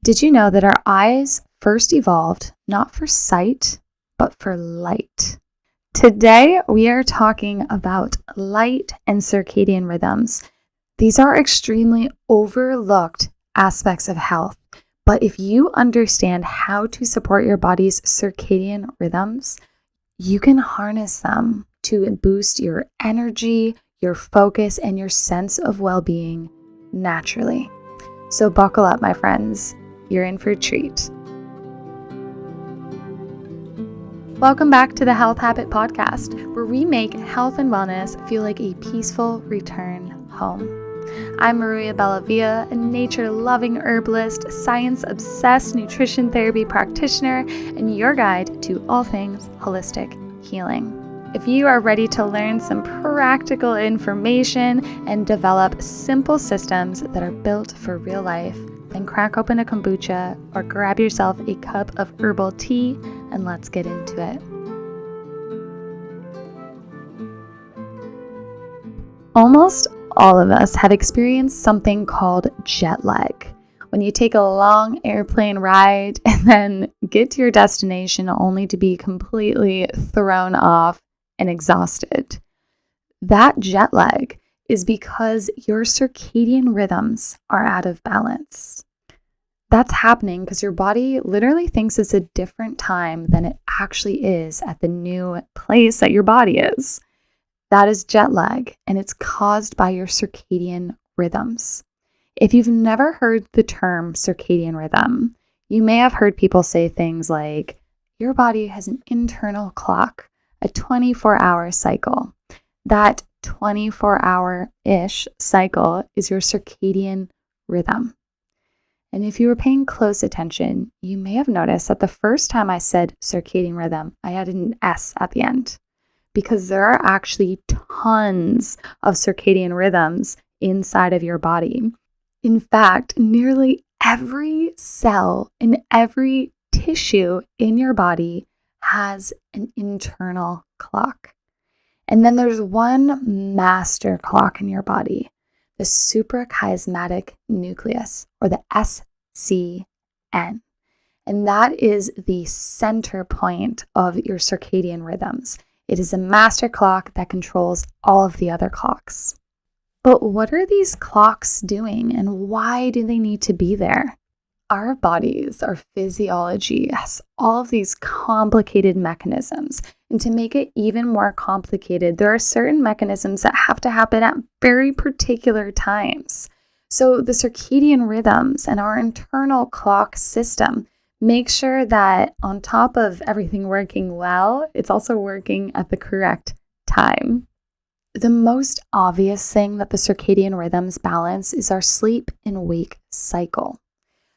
Did you know that our eyes first evolved not for sight, but for light? Today, we are talking about light and circadian rhythms. These are extremely overlooked aspects of health, but if you understand how to support your body's circadian rhythms, you can harness them to boost your energy, your focus, and your sense of well-being naturally. So buckle up, my friends. You're in for a treat. Welcome back to the Health Habit Podcast, where we make health and wellness feel like a peaceful return home. I'm Maria Bellavia, a nature-loving herbalist, science-obsessed nutrition therapy practitioner, and your guide to all things holistic healing. If you are ready to learn some practical information and develop simple systems that are built for real life, then crack open a kombucha or grab yourself a cup of herbal tea and let's get into it. Almost all of us have experienced something called jet lag. When you take a long airplane ride and then get to your destination only to be completely thrown off and exhausted. That jet lag is because your circadian rhythms are out of balance. That's happening because your body literally thinks it's a different time than it actually is at the new place that your body is. That is jet lag, and it's caused by your circadian rhythms. If you've never heard the term circadian rhythm, you may have heard people say things like, your body has an internal clock, a 24-hour cycle. That 24-hour-ish cycle is your circadian rhythm. And if you were paying close attention, you may have noticed that the first time I said circadian rhythm, I added an S at the end because there are actually tons of circadian rhythms inside of your body. In fact, nearly every cell in every tissue in your body has an internal clock. And then there's one master clock in your body, the suprachiasmatic nucleus, or the SCN. And that is the center point of your circadian rhythms. It is a master clock that controls all of the other clocks. But what are these clocks doing and why do they need to be there? Our bodies, our physiology has all of these complicated mechanisms. And to make it even more complicated, there are certain mechanisms that have to happen at very particular times. So the circadian rhythms and our internal clock system make sure that on top of everything working well, it's also working at the correct time. The most obvious thing that the circadian rhythms balance is our sleep and wake cycle.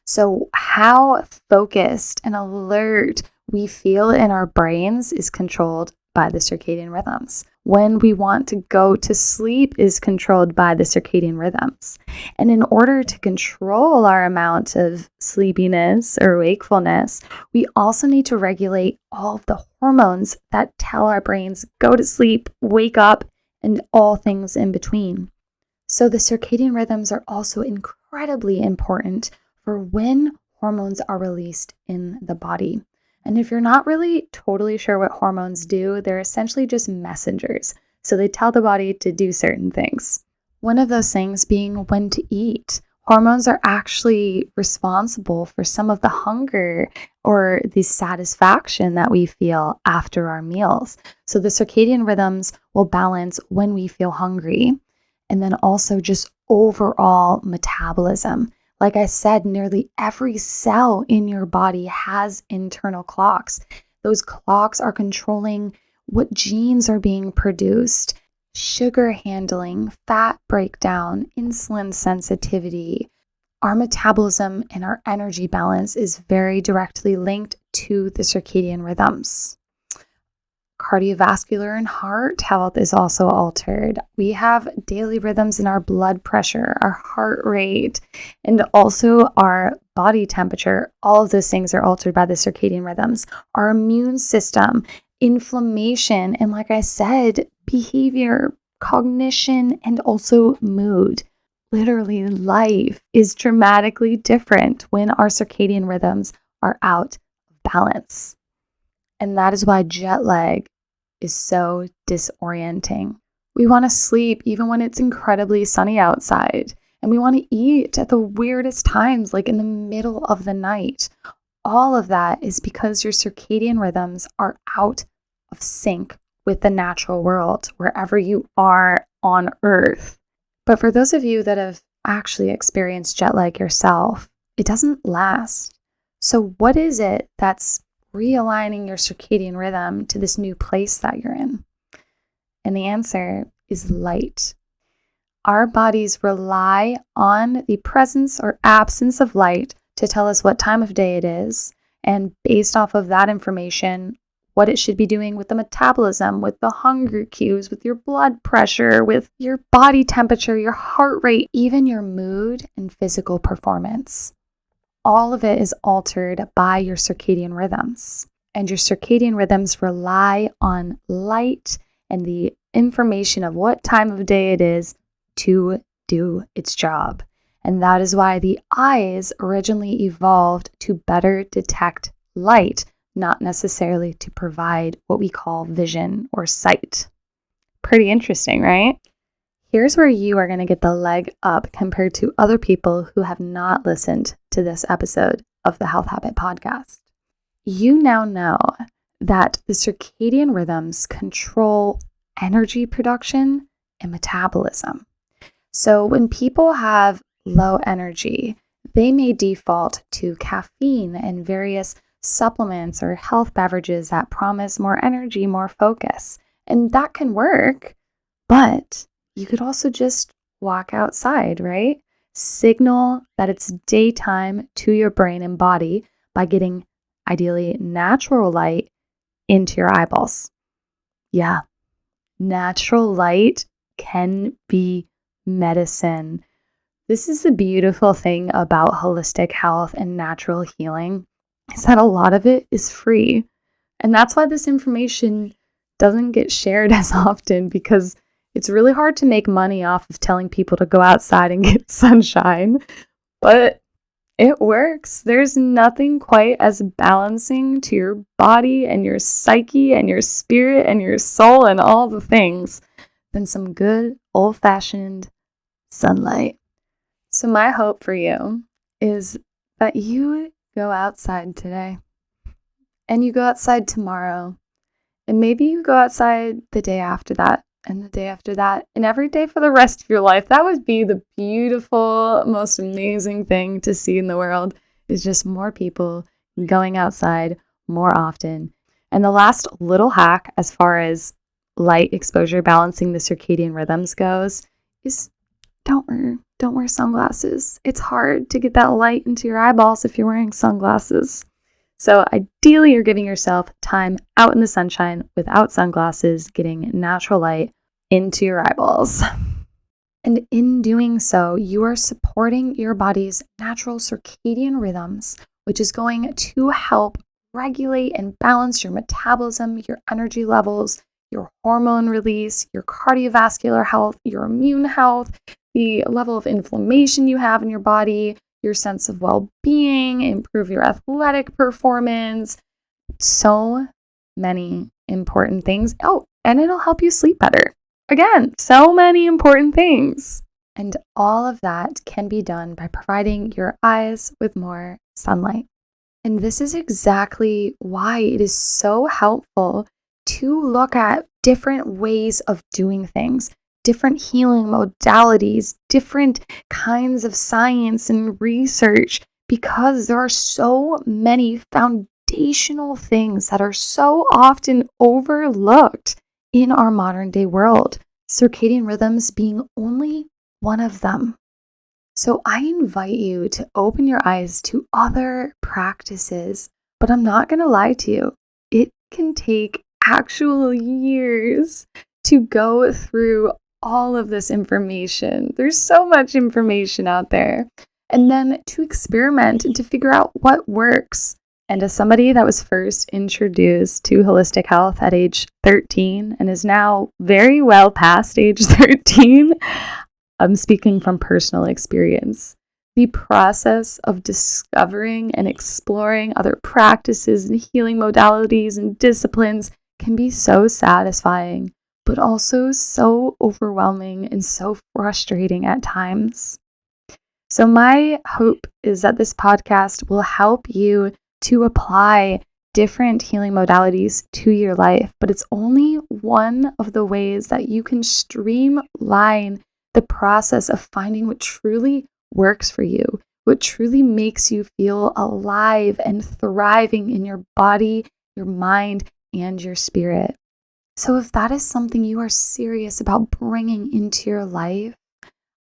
So how focused and alert we feel in our brains is controlled by the circadian rhythms. When we want to go to sleep is controlled by the circadian rhythms. And in order to control our amount of sleepiness or wakefulness, we also need to regulate all of the hormones that tell our brains go to sleep, wake up, and all things in between. So the circadian rhythms are also incredibly important for when hormones are released in the body. And if you're not really totally sure what hormones do, they're essentially just messengers. So they tell the body to do certain things. One of those things being when to eat. Hormones are actually responsible for some of the hunger or the satisfaction that we feel after our meals. So the circadian rhythms will balance when we feel hungry and then also just overall metabolism. Like I said, nearly every cell in your body has internal clocks. Those clocks are controlling what genes are being produced, sugar handling, fat breakdown, insulin sensitivity. Our metabolism and our energy balance is very directly linked to the circadian rhythms. Cardiovascular and heart health is also altered. We have daily rhythms in our blood pressure, our heart rate, and also our body temperature. All of those things are altered by the circadian rhythms. Our immune system, inflammation, and like I said, behavior, cognition, and also mood. literally life is dramatically different when our circadian rhythms are out of balance. And that is why jet lag is so disorienting. We want to sleep even when it's incredibly sunny outside. And we want to eat at the weirdest times, like in the middle of the night. All of that is because your circadian rhythms are out of sync with the natural world, wherever you are on Earth. But for those of you that have actually experienced jet lag yourself, it doesn't last. So what is it that's realigning your circadian rhythm to this new place that you're in? And the answer is light. Our bodies rely on the presence or absence of light to tell us what time of day it is, and based off of that information, what it should be doing with the metabolism, with the hunger cues, with your blood pressure, with your body temperature, your heart rate, even your mood and physical performance. All of it is altered by your circadian rhythms. And your circadian rhythms rely on light and the information of what time of day it is to do its job. And that is why the eyes originally evolved to better detect light, not necessarily to provide what we call vision or sight. Pretty interesting, right? Here's where you are going to get the leg up compared to other people who have not listened to this episode of the Health Habit Podcast. You now know that the circadian rhythms control energy production and metabolism. So when people have low energy, they may default to caffeine and various supplements or health beverages that promise more energy, more focus. And that can work, but you could also just walk outside, right? Signal that it's daytime to your brain and body by getting ideally natural light into your eyeballs. Yeah, natural light can be medicine. This is the beautiful thing about holistic health and natural healing, is that a lot of it is free. And that's why this information doesn't get shared as often, because it's really hard to make money off of telling people to go outside and get sunshine. But it works. There's nothing quite as balancing to your body and your psyche and your spirit and your soul and all the things than some good old-fashioned sunlight. So my hope for you is that you go outside today, and you go outside tomorrow, and maybe you go outside the day after that, and the day after that, and every day for the rest of your life. That would be the beautiful, most amazing thing to see in the world, is just more people going outside more often. And the last little hack as far as light exposure balancing the circadian rhythms goes is don't wear sunglasses. It's hard to get that light into your eyeballs if you're wearing sunglasses. So ideally, you're giving yourself time out in the sunshine without sunglasses, getting natural light into your eyeballs. And in doing so, you are supporting your body's natural circadian rhythms, which is going to help regulate and balance your metabolism, your energy levels, your hormone release, your cardiovascular health, your immune health, the level of inflammation you have in your body, your sense of well-being, improve your athletic performance. So many important things. Oh, and it'll help you sleep better. Again, so many important things. And all of that can be done by providing your eyes with more sunlight. And this is exactly why it is so helpful to look at different ways of doing things, different healing modalities, different kinds of science and research, because there are so many foundational things that are so often overlooked in our modern day world, circadian rhythms being only one of them. So I invite you to open your eyes to other practices, but I'm not going to lie to you. It can take actual years to go through all of this information. There's so much information out there. And then to experiment and to figure out what works. And as somebody that was first introduced to holistic health at age 13 and is now very well past age 13, I'm speaking from personal experience. The process of discovering and exploring other practices and healing modalities and disciplines can be so satisfying, but also so overwhelming and so frustrating at times. So my hope is that this podcast will help you to apply different healing modalities to your life, but it's only one of the ways that you can streamline the process of finding what truly works for you, what truly makes you feel alive and thriving in your body, your mind, and your spirit. So if that is something you are serious about bringing into your life,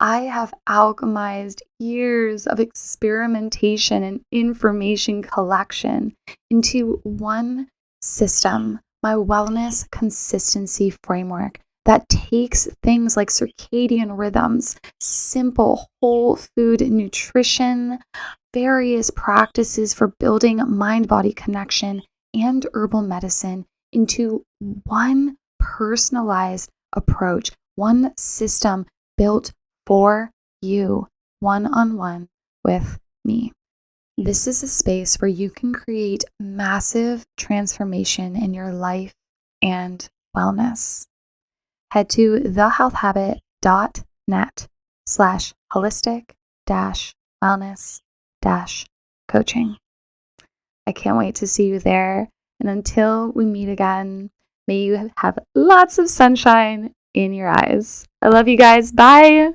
I have alchemized years of experimentation and information collection into one system, my wellness consistency framework that takes things like circadian rhythms, simple whole food nutrition, various practices for building mind-body connection, and herbal medicine into one personalized approach, one system built for you, one-on-one with me. This is a space where you can create massive transformation in your life and wellness. Head to thehealthhabit.net/holistic-wellness-coaching. I can't wait to see you there. And until we meet again, may you have lots of sunshine in your eyes. I love you guys. Bye.